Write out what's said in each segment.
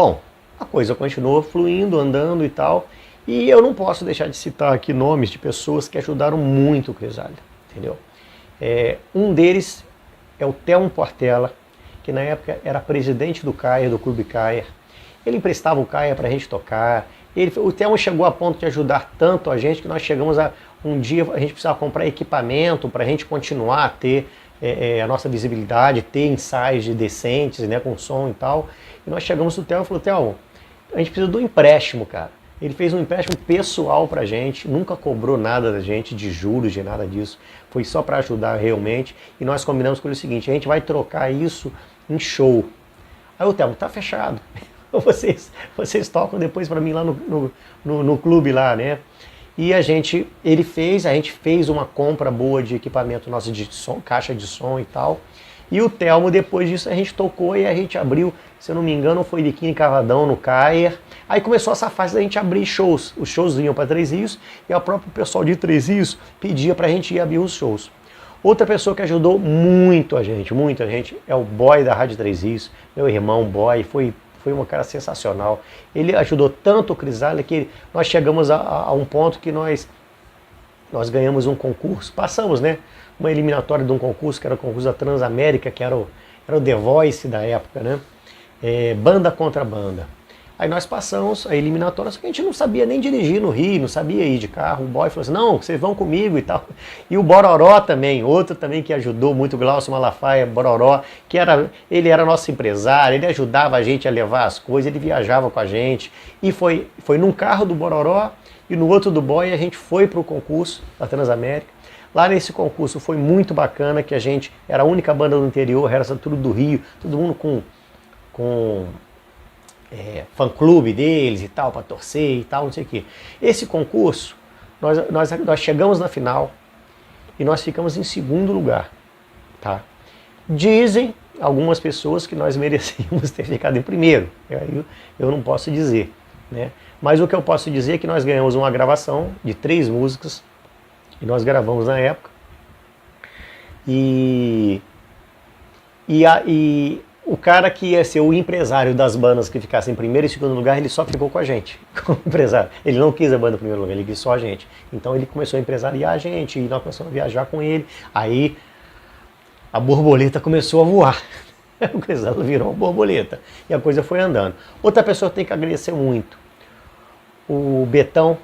Bom, a coisa continuou fluindo, andando e tal, e eu não posso deixar de citar aqui nomes de pessoas que ajudaram muito o Crisálida, entendeu? Um deles é o Telmo Portela, que na época era presidente do CAIR, do Clube CAIR. Ele emprestava o CAIR para a gente tocar. O Telmo chegou a ponto de ajudar tanto a gente que nós chegamos a um dia a gente precisava comprar equipamento para a gente continuar a ter a nossa visibilidade, ter ensaios decentes, né, com som e tal. E nós chegamos no Telmo e falou: Telmo, a gente precisa de um empréstimo, cara. Ele fez um empréstimo pessoal pra gente, nunca cobrou nada da gente, de juros, de nada disso. Foi só para ajudar realmente. E nós combinamos com ele o seguinte: a gente vai trocar isso em show. Aí o Telmo, tá fechado. Vocês tocam depois para mim lá no clube lá, né? E a gente fez uma compra boa de equipamento nosso de som, caixa de som e tal. E o Telmo, depois disso, a gente tocou e a gente abriu, se eu não me engano, foi Biquíni Cavadão no CAIR. Aí começou essa fase da gente abrir shows. Os shows vinham para Três Rios e o próprio pessoal de Três Rios pedia para a gente ir abrir os shows. Outra pessoa que ajudou muito a gente, é o Boy da Rádio Três Rios, meu irmão Boy, foi um cara sensacional. Ele ajudou tanto o Crisálida que nós chegamos a um ponto que nós ganhamos um concurso, passamos, né? Uma eliminatória de um concurso, que era o concurso da Transamérica, que era o The Voice da época, né? Banda contra banda. Aí nós passamos a eliminatória, só que a gente não sabia nem dirigir no Rio, não sabia ir de carro. O Boy falou assim: não, vocês vão comigo e tal. E o Bororó também, outro também que ajudou muito, o Glaucio Malafaia, Bororó, ele era nosso empresário, ele ajudava a gente a levar as coisas, ele viajava com a gente. E foi num carro do Bororó e no outro do Boy a gente foi para o concurso da Transamérica. Lá nesse concurso foi muito bacana, que a gente era a única banda do interior, era tudo do Rio, todo mundo com fã-clube deles e tal, para torcer e tal, não sei o quê. Esse concurso, nós chegamos na final e nós ficamos em segundo lugar, tá? Dizem algumas pessoas que nós merecíamos ter ficado em primeiro, eu não posso dizer, né? Mas o que eu posso dizer é que nós ganhamos uma gravação de 3 músicas, que nós gravamos na época, e o cara que ia ser o empresário das bandas que ficassem em primeiro e segundo lugar, ele só ficou com a gente, como empresário. Ele não quis a banda em primeiro lugar, ele quis só a gente. Então ele começou a empresariar a gente, e nós começamos a viajar com ele. Aí a borboleta começou a voar. O Crisálida virou uma borboleta. E a coisa foi andando. Outra pessoa que tem que agradecer muito, o Betão,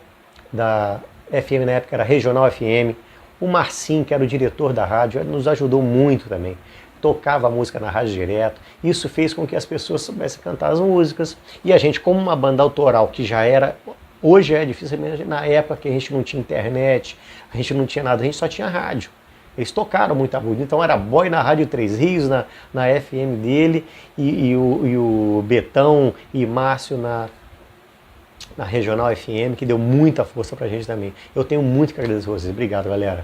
da FM na época, era Regional FM. O Marcinho, que era o diretor da rádio, nos ajudou muito também. Tocava a música na rádio direto. Isso fez com que as pessoas soubessem cantar as músicas. E a gente, como uma banda autoral, que já era... Hoje é difícil, na época que a gente não tinha internet, a gente não tinha nada, a gente só tinha rádio. Eles tocaram muita música. Então era Boy na Rádio Três Rios, na FM dele, e o Betão e Márcio na Regional FM, que deu muita força pra gente também. Eu tenho muito que agradecer a vocês. Obrigado, galera.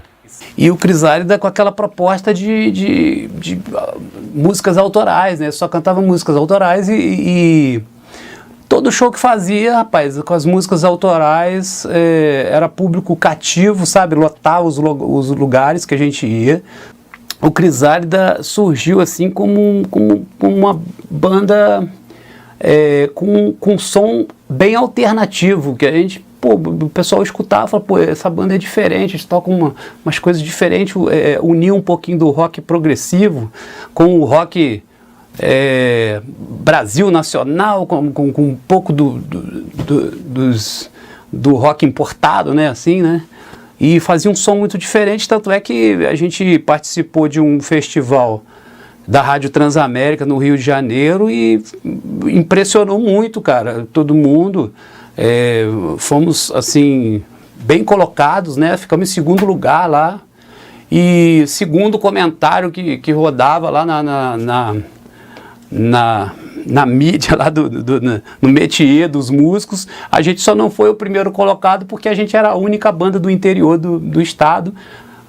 E o Crisálida com aquela proposta de músicas autorais, né? Só cantava músicas autorais e todo show que fazia, rapaz, com as músicas autorais, era público cativo, sabe? Lotava os lugares que a gente ia. O Crisálida surgiu assim como uma banda com som bem alternativo, que a gente... o pessoal escutava e falava: essa banda é diferente, eles tocam umas coisas diferentes, uniu um pouquinho do rock progressivo com o rock Brasil nacional, com um pouco do rock importado, né, assim, né? E fazia um som muito diferente, tanto é que a gente participou de um festival da Rádio Transamérica no Rio de Janeiro e impressionou muito, cara, todo mundo. Fomos assim bem colocados, né? Ficamos em segundo lugar lá, e segundo comentário que rodava lá na mídia lá no métier dos músicos, a gente só não foi o primeiro colocado porque a gente era a única banda do interior do estado.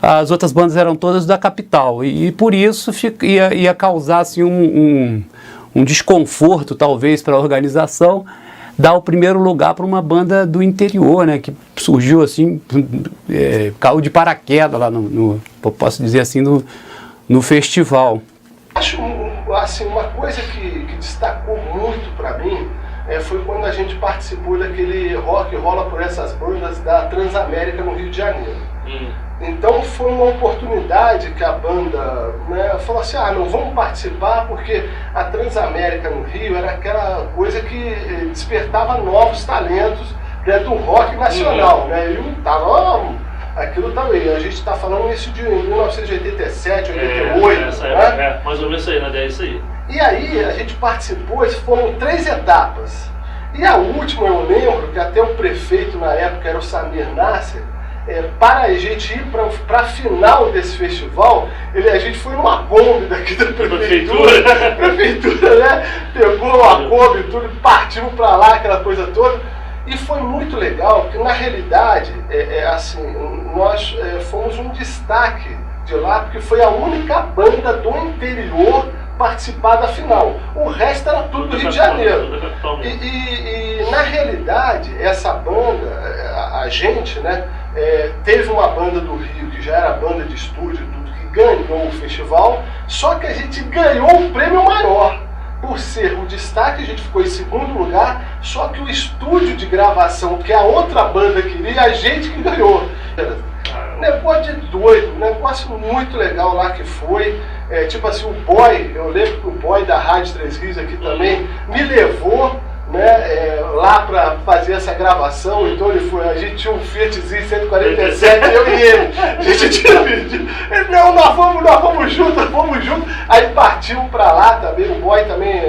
As outras bandas eram todas da capital, e por isso ia causar assim, um desconforto talvez para a organização dar o primeiro lugar para uma banda do interior, né, que surgiu assim, caiu de paraquedas lá posso dizer assim, no festival. Acho assim, uma coisa que destacou muito para mim foi quando a gente participou daquele rock rola por essas bandas da Transamérica no Rio de Janeiro. Então foi uma oportunidade que a banda, né, falou assim, não, vamos participar porque a Transamérica no Rio era aquela coisa que despertava novos talentos, né, do rock nacional, né, e aquilo também, a gente está falando isso de 1987, 88, essa né? mais ou menos isso aí, né, é isso aí. E aí a gente participou, foram 3 etapas, e a última eu lembro que até o prefeito na época era o Samir Nasser, para a gente ir para a final desse festival, a gente foi numa Kombi daqui da prefeitura, né? Pegou uma Kombi e tudo, partimos para lá, aquela coisa toda. E foi muito legal, porque na realidade, assim, nós fomos um destaque de lá, porque foi a única banda do interior participar da final. O resto era tudo do Rio de Janeiro. E na realidade, essa banda, a gente, né, teve uma banda do Rio, que já era banda de estúdio, tudo, que ganhou o festival, só que a gente ganhou um prêmio maior. Por ser o destaque, a gente ficou em segundo lugar, só que o estúdio de gravação, que a outra banda queria, a gente que ganhou. Negócio de doido, negócio muito legal lá que foi. Tipo assim, o boy, eu lembro que o boy da Rádio Três Rios aqui também me levou, né, lá para fazer essa gravação. Então a gente tinha um Fiatzinho 147, eu e ele. A gente tinha pedido, não, nós vamos juntos. Aí partimos para lá também, o boy também,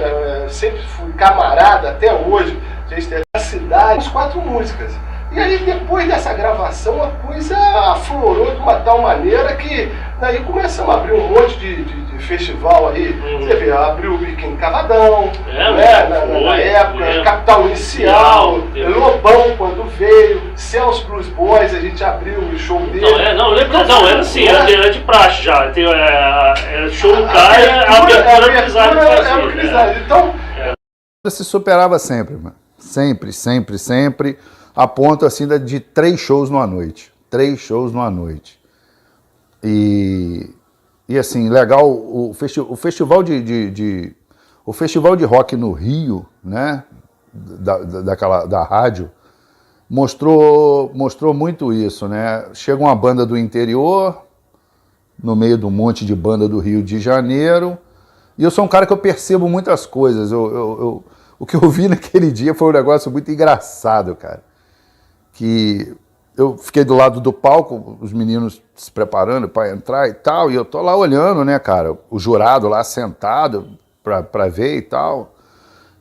sempre fui camarada até hoje. A gente tem na cidade, uns 4 músicas. E aí depois dessa gravação a coisa aflorou de uma tal maneira que daí começamos a abrir um monte de festival aí. Você vê, abriu o Biquíni Cavadão, né, na época, Capital Inicial, Lobão quando veio, Celso Blues Boys, a gente abriu o show dele. Era assim, era de praxe já. Era show do cara, a abertura era o Crisálio. Então, se superava sempre, mano. Sempre. A ponto assim de 3 shows numa noite. 3 shows numa noite. E assim, legal, o festival o festival de rock no Rio, né? Da rádio, mostrou muito isso, né? Chega uma banda do interior, no meio de um monte de banda do Rio de Janeiro, e eu sou um cara que eu percebo muitas coisas. O que eu vi naquele dia foi um negócio muito engraçado, cara. Que eu fiquei do lado do palco, os meninos se preparando para entrar e tal, e eu tô lá olhando, né, cara, o jurado lá sentado para ver e tal.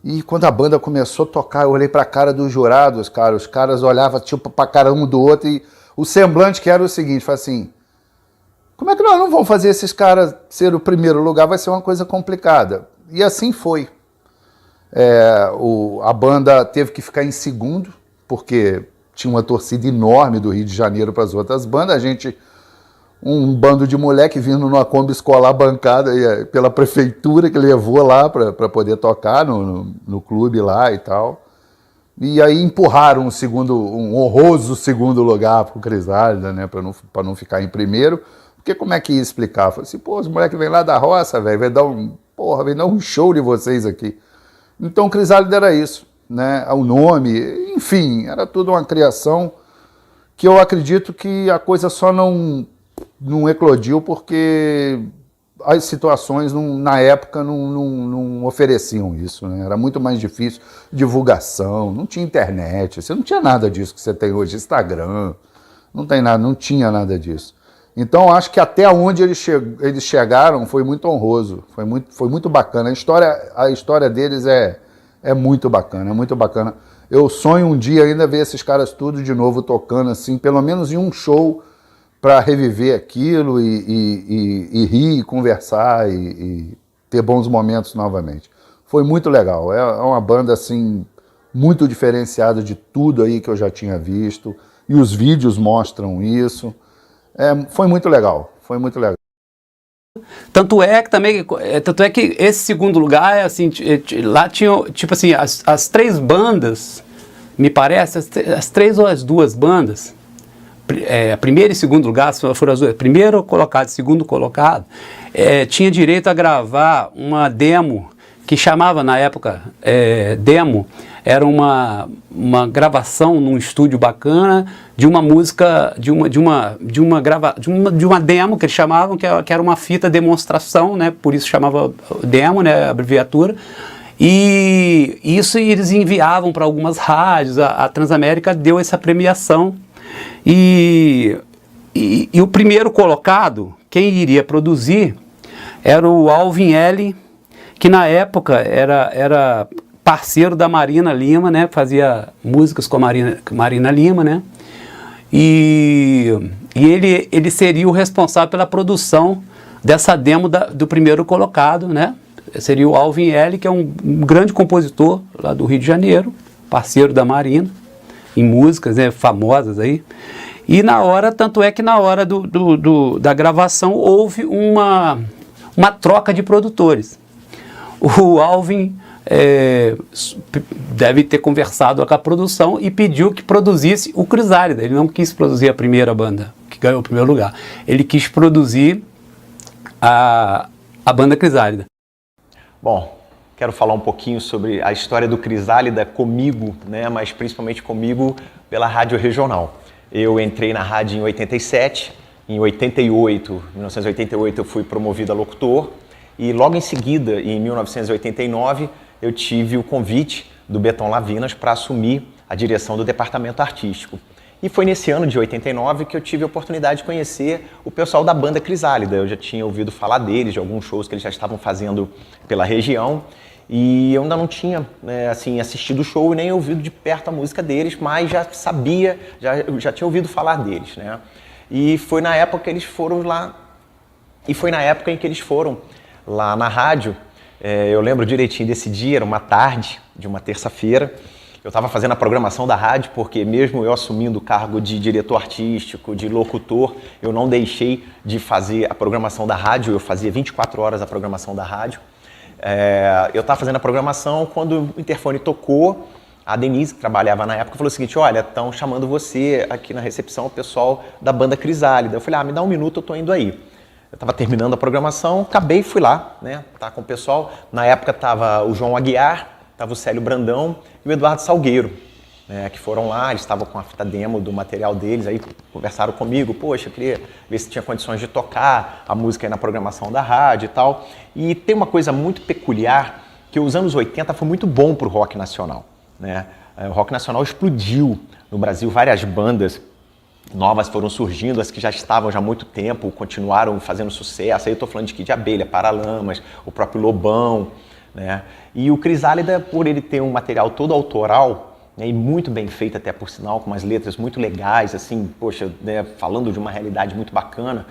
E quando a banda começou a tocar, eu olhei para a cara dos jurados, cara, os caras olhavam tipo para a cara um do outro, e o semblante que era o seguinte, foi assim, como é que nós não vamos fazer esses caras ser o primeiro lugar? Vai ser uma coisa complicada. E assim foi. A banda teve que ficar em segundo, porque tinha uma torcida enorme do Rio de Janeiro para as outras bandas. A gente, um bando de moleque vindo numa Kombi escolar bancada pela prefeitura, que levou lá para poder tocar no clube lá e tal. E aí empurraram um honroso segundo lugar para o Crisálida, né, para não ficar em primeiro. Porque como é que ia explicar? Falei assim, pô, os moleques vêm lá da roça, velho, vem dar um show de vocês aqui. Então o Crisálida era isso, né? O nome, enfim, era tudo uma criação que eu acredito que a coisa só não eclodiu porque as situações na época não ofereciam isso, né? Era muito mais difícil, divulgação, não tinha internet, você não tinha nada disso que você tem hoje, Instagram, não tinha nada disso. Então acho que até onde eles chegaram foi muito honroso, foi muito bacana. A história deles é muito bacana, é muito bacana. Eu sonho um dia ainda ver esses caras tudo de novo tocando assim, pelo menos em um show, para reviver aquilo e rir, e conversar e ter bons momentos novamente. Foi muito legal, é uma banda assim muito diferenciada de tudo aí que eu já tinha visto, e os vídeos mostram isso. Foi muito legal, foi muito legal. Tanto é que esse segundo lugar, assim, lá tinha, tipo assim, as 3 bandas, me parece, as 3 ou as 2 bandas, a primeira e segundo lugar, foram as 2, primeiro colocado e segundo colocado, tinha direito a gravar uma demo, que chamava na época demo, era uma gravação num estúdio bacana de uma música, de uma demo que eles chamavam, que era uma fita demonstração, né? Por isso chamava demo, né? A abreviatura. E isso eles enviavam para algumas rádios. A Transamérica deu essa premiação. E o primeiro colocado, quem iria produzir, era o Alvin L., que na época era parceiro da Marina Lima, né? Fazia músicas com a Marina Lima, né? E ele seria o responsável pela produção dessa demo do primeiro colocado, né? Seria o Alvin L., que é um grande compositor lá do Rio de Janeiro, parceiro da Marina, em músicas, né, famosas aí. E tanto é que na hora da gravação houve uma troca de produtores. O Alvin deve ter conversado com a produção e pediu que produzisse o Crisálida. Ele não quis produzir a primeira banda, que ganhou o primeiro lugar. Ele quis produzir a banda Crisálida. Bom, quero falar um pouquinho sobre a história do Crisálida comigo, né, mas principalmente comigo pela rádio regional. Eu entrei na rádio em 87, em 1988 eu fui promovido a locutor e logo em seguida, em 1989, eu tive o convite do Betão Lavinas para assumir a direção do departamento artístico. E foi nesse ano de 89 que eu tive a oportunidade de conhecer o pessoal da banda Crisálida. Eu já tinha ouvido falar deles, de alguns shows que eles já estavam fazendo pela região. E eu ainda não tinha assistido o show e nem ouvido de perto a música deles, mas já sabia, já tinha ouvido falar deles, né? E foi na época que eles foram lá, lá na rádio. Eu lembro direitinho desse dia, era uma tarde de uma terça-feira. Eu estava fazendo a programação da rádio, porque mesmo eu assumindo o cargo de diretor artístico, de locutor, eu não deixei de fazer a programação da rádio, eu fazia 24 horas a programação da rádio. Eu estava fazendo a programação, quando o interfone tocou, a Denise, que trabalhava na época, falou o seguinte: olha, estão chamando você aqui na recepção, o pessoal da banda Crisálida. Eu falei: me dá um minuto, eu estou indo aí. Eu estava terminando a programação, acabei, fui lá, né, tá com o pessoal. Na época estava o João Aguiar, estava o Célio Brandão e o Eduardo Salgueiro, né, que foram lá, eles estavam com a fita demo do material deles, aí conversaram comigo: poxa, eu queria ver se tinha condições de tocar a música aí na programação da rádio e tal. E tem uma coisa muito peculiar, que os anos 80 foi muito bom para o rock nacional, né? O rock nacional explodiu no Brasil, várias bandas novas foram surgindo, as que já estavam já há muito tempo, continuaram fazendo sucesso. Aí eu estou falando de Kid de Abelha, Paralamas, o próprio Lobão, né? E o Crisálida, por ele ter um material todo autoral, né, e muito bem feito até por sinal, com umas letras muito legais, assim, poxa, né, falando de uma realidade muito bacana,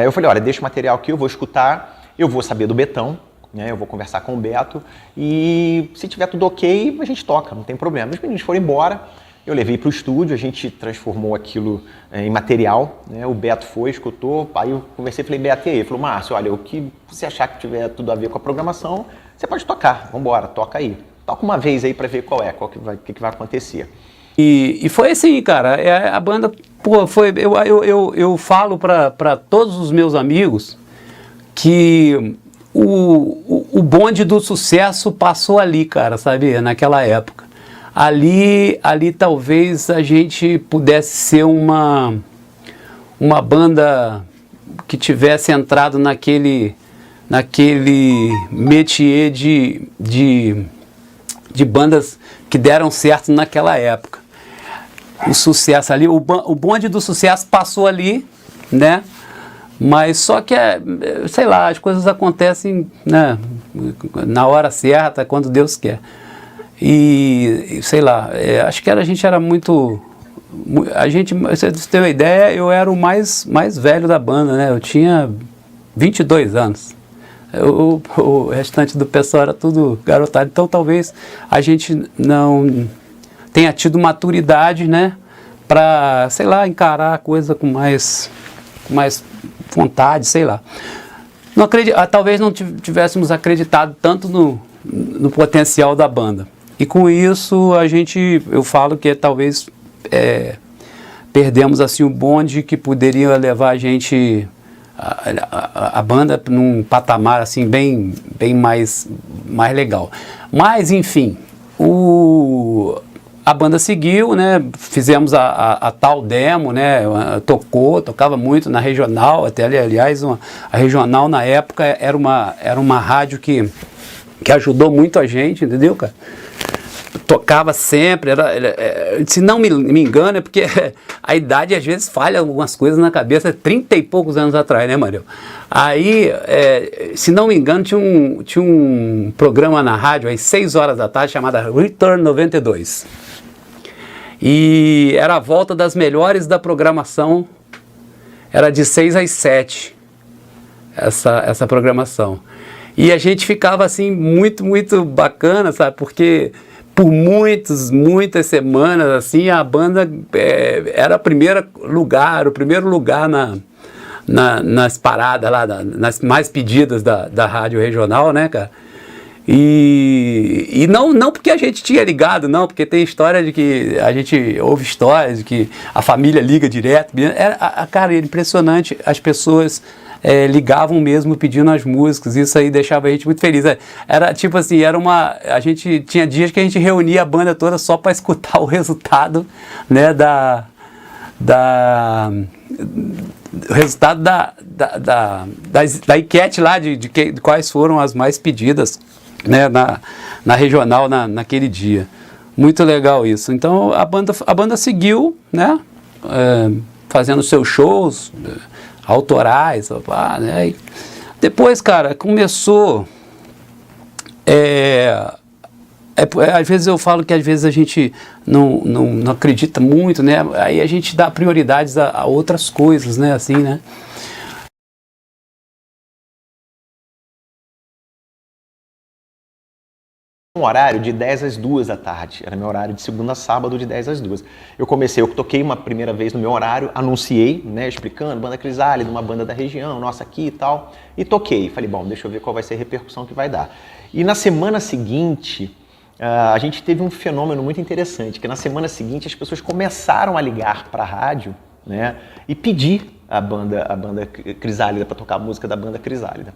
eu falei: olha, deixa o material aqui, eu vou escutar, eu vou saber do Betão, né, eu vou conversar com o Beto e se tiver tudo ok, a gente toca, não tem problema. Os meninos foram embora, eu levei para o estúdio, a gente transformou aquilo em material, né? O Beto foi, escutou, aí eu conversei e falei: Beto, e aí? Ele falou: Márcio, olha, o que você achar que tiver tudo a ver com a programação, você pode tocar, vamos embora, toca aí. Toca uma vez aí para ver qual que vai acontecer. E foi assim, cara, a banda, pô, foi, eu falo para todos os meus amigos que o bonde do sucesso passou ali, cara, sabe, naquela época. Ali talvez a gente pudesse ser uma banda que tivesse entrado naquele métier de bandas que deram certo naquela época. O sucesso ali, o bonde do sucesso passou ali, né? Mas só que, sei lá, as coisas acontecem, né, na hora certa, quando Deus quer. E sei lá, acho que a gente era muito... Você tem uma ideia, eu era o mais velho da banda, né? Eu tinha 22 anos. O restante do pessoal era tudo garotado. Então talvez a gente não tenha tido maturidade, né? Para, sei lá, encarar a coisa com mais vontade, sei lá. Não talvez não tivéssemos acreditado tanto no potencial da banda. E com isso eu falo que talvez perdemos assim o bonde que poderia levar a gente, a banda, num patamar assim bem mais legal. Mas enfim, A banda seguiu, né? Fizemos a tal demo, né? Tocava muito na regional, até aliás, a regional na época era uma rádio que ajudou muito a gente, entendeu, cara? Tocava sempre, se não me engano, é porque a idade às vezes falha algumas coisas na cabeça, 30 e poucos anos atrás, né, Mario? Aí, se não me engano, tinha um programa na rádio às 6 horas da tarde chamado Return 92. E era a volta das melhores da programação, era de 6 às 7, essa programação. E a gente ficava assim, muito, muito bacana, sabe? Porque por muitas semanas, assim, a banda era o primeiro lugar nas paradas lá, nas mais pedidas da rádio regional, né, cara? E não porque a gente tinha ligado, não, porque tem história de que a gente ouve histórias de que a família liga direto. Cara, era impressionante, as pessoas ligavam mesmo pedindo as músicas, isso aí deixava a gente muito feliz. Era tipo assim, a gente tinha dias que a gente reunia a banda toda só para escutar o resultado, né, o resultado da enquete lá de quais foram as mais pedidas, né, na regional naquele dia. Muito legal isso. Então a banda seguiu, né, fazendo seus shows autorais, né? E depois, cara, começou. Às vezes eu falo que às vezes a gente não acredita muito, né? Aí a gente dá prioridades a outras coisas, né? Assim, né? Um horário de 10 às 2 da tarde, era meu horário de segunda a sábado de 10 às 2. Eu toquei uma primeira vez no meu horário, anunciei, né, explicando, banda Crisálida, uma banda da região, nossa aqui e tal, e toquei. Falei, bom, deixa eu ver qual vai ser a repercussão que vai dar. E na semana seguinte, a gente teve um fenômeno muito interessante, que na semana seguinte as pessoas começaram a ligar para a rádio, né, e pedir a banda Crisálida para tocar a música da banda Crisálida.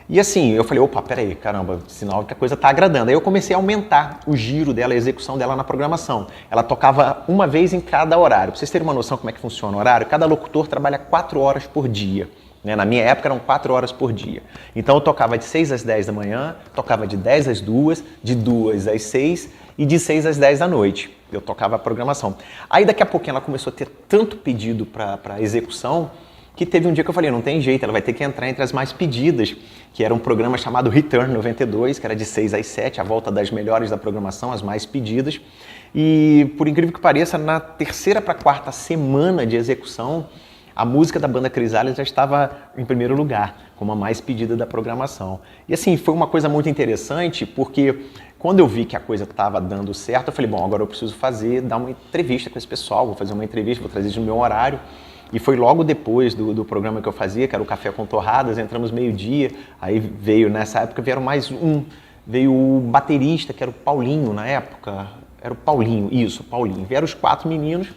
E assim, eu falei, opa, peraí, caramba, sinal que a coisa tá agradando. Aí eu comecei a aumentar o giro dela, a execução dela na programação. Ela tocava uma vez em cada horário. Pra vocês terem uma noção como é que funciona o horário, cada locutor trabalha 4 horas por dia. Né? Na minha época eram 4 horas por dia. Então eu tocava de 6 às 10 da manhã, tocava de 10 às 2, de 2 às 6 e de 6 às 10 da noite. Eu tocava a programação. Aí daqui a pouquinho ela começou a ter tanto pedido para execução, que teve um dia que eu falei, não tem jeito, ela vai ter que entrar entre as mais pedidas, que era um programa chamado Return 92, que era de 6 às 7, a volta das melhores da programação, as mais pedidas. E, por incrível que pareça, na terceira para quarta semana de execução, a música da banda Crisálida já estava em primeiro lugar, como a mais pedida da programação. E assim, foi uma coisa muito interessante, porque quando eu vi que a coisa estava dando certo, eu falei, bom, agora eu preciso dar uma entrevista com esse pessoal, vou fazer uma entrevista, vou trazer isso no meu horário. E foi logo depois do programa que eu fazia, que era o Café com Torradas, entramos meio-dia, aí nessa época veio o baterista, que era o Paulinho na época, era o Paulinho, Paulinho. Vieram os 4 meninos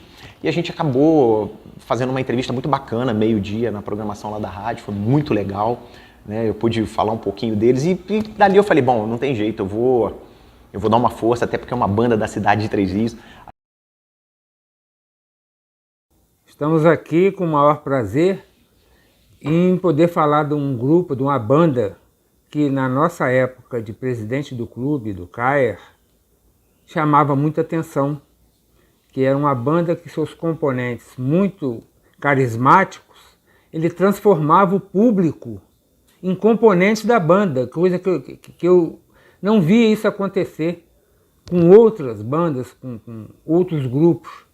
e a gente acabou fazendo uma entrevista muito bacana, meio-dia, na programação lá da rádio, foi muito legal, né? Eu pude falar um pouquinho deles e dali eu falei, bom, não tem jeito, eu vou dar uma força, até porque é uma banda da cidade de Três Rios. Estamos aqui com o maior prazer em poder falar de um grupo, de uma banda que na nossa época de presidente do clube, do CAER, chamava muita atenção, que era uma banda que seus componentes muito carismáticos, ele transformava o público em componentes da banda, coisa que eu não via isso acontecer com outras bandas, com outros grupos.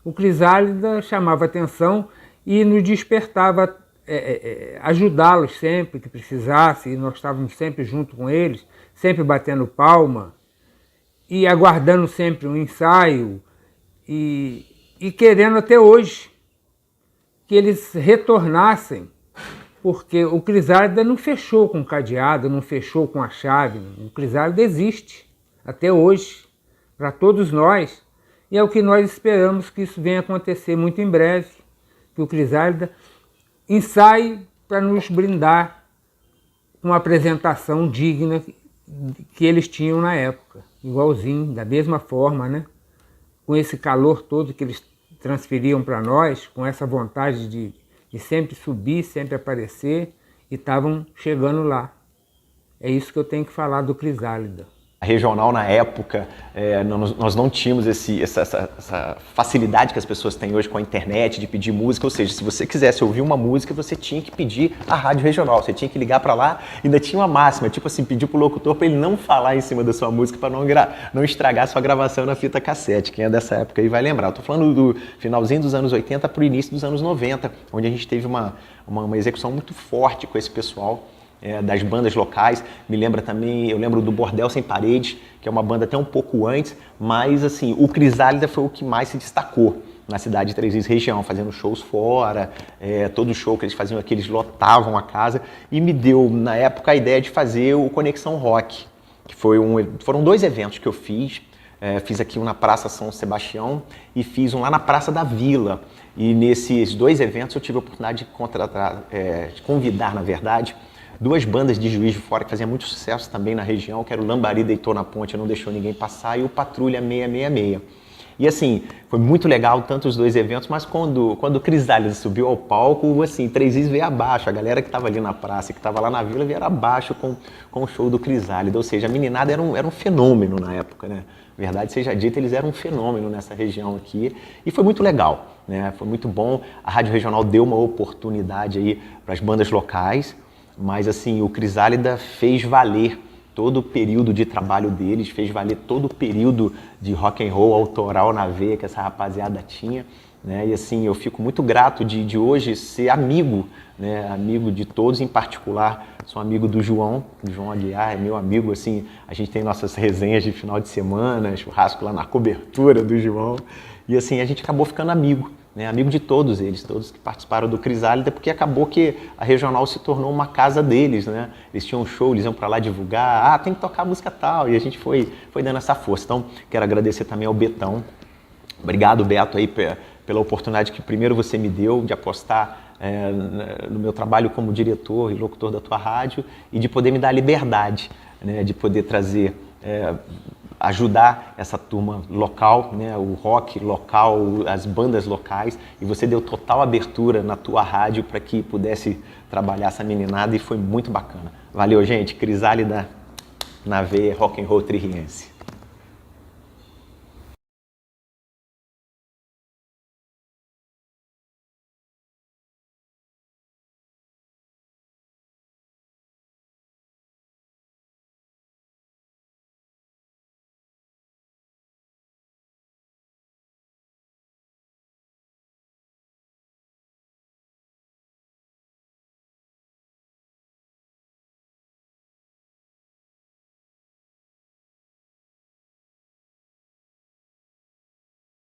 O Crisálida chamava atenção e nos despertava, ajudá-los sempre que precisasse, e nós estávamos sempre junto com eles, sempre batendo palma e aguardando sempre um ensaio e querendo até hoje que eles retornassem, porque o Crisálida não fechou com cadeado, não fechou com a chave, o Crisálida existe até hoje para todos nós. E é o que nós esperamos que isso venha acontecer muito em breve, que o Crisálida ensaie para nos brindar uma apresentação digna que eles tinham na época. igualzinho, da mesma forma, né? Com esse calor todo que eles transferiam para nós, com essa vontade de sempre subir, sempre aparecer, e estavam chegando lá. É isso que eu tenho que falar do Crisálida. A regional, na época, nós não tínhamos essa facilidade que as pessoas têm hoje com a internet de pedir música, ou seja, se você quisesse ouvir uma música, você tinha que pedir a rádio regional, você tinha que ligar para lá, e ainda tinha uma máxima, tipo assim, pedir pro locutor para ele não falar em cima da sua música para não estragar sua gravação na fita cassete. Quem é dessa época aí vai lembrar. Eu tô falando do finalzinho dos anos 80 pro início dos anos 90, onde a gente teve uma execução muito forte com esse pessoal. Das bandas locais. Me lembra também, eu lembro do Bordel Sem Paredes, que é uma banda até um pouco antes, mas assim, o Crisálida foi o que mais se destacou na cidade de Três Rios Região, fazendo shows fora, todo show que eles faziam aqui, eles lotavam a casa, e me deu, na época, a ideia de fazer o Conexão Rock, que foram 2 eventos que eu fiz. Fiz aqui um na Praça São Sebastião e fiz um lá na Praça da Vila. E nesses 2 eventos eu tive a oportunidade de convidar, na verdade, 2 bandas de Juiz de Fora que faziam muito sucesso também na região, que era o Lambari Deitou na Ponte, Não Deixou Ninguém Passar, e o Patrulha 666. E assim, foi muito legal tanto os 2 eventos, mas quando o Crisálida subiu ao palco, assim, Três Rios veio abaixo, a galera que estava ali na praça, que estava lá na vila, veio abaixo com o show do Crisálida, ou seja, a meninada era um fenômeno na época, né? Verdade seja dita, eles eram um fenômeno nessa região aqui, e foi muito legal, né? Foi muito bom, a Rádio Regional deu uma oportunidade aí para as bandas locais, mas assim, o Crisálida fez valer todo o período de trabalho deles, fez valer todo o período de rock and roll autoral na veia que essa rapaziada tinha, né? E assim, eu fico muito grato de hoje ser amigo, né? Amigo de todos, em particular, sou amigo do João Aguiar, é meu amigo, assim, a gente tem nossas resenhas de final de semana, churrasco lá na cobertura do João, e assim, a gente acabou ficando amigo. Né, amigo de todos eles, todos que participaram do Crisálida, porque acabou que a regional se tornou uma casa deles, né? Eles tinham um show, eles iam para lá divulgar, tem que tocar música tal, e a gente foi dando essa força. Então, quero agradecer também ao Betão. Obrigado, Beto, aí, pela oportunidade que primeiro você me deu de apostar no meu trabalho como diretor e locutor da tua rádio, e de poder me dar a liberdade, né, de poder trazer... ajudar essa turma local, né, o rock local, as bandas locais, e você deu total abertura na tua rádio para que pudesse trabalhar essa meninada, e foi muito bacana. Valeu, gente. Crisálida na veia, rock and roll tririense.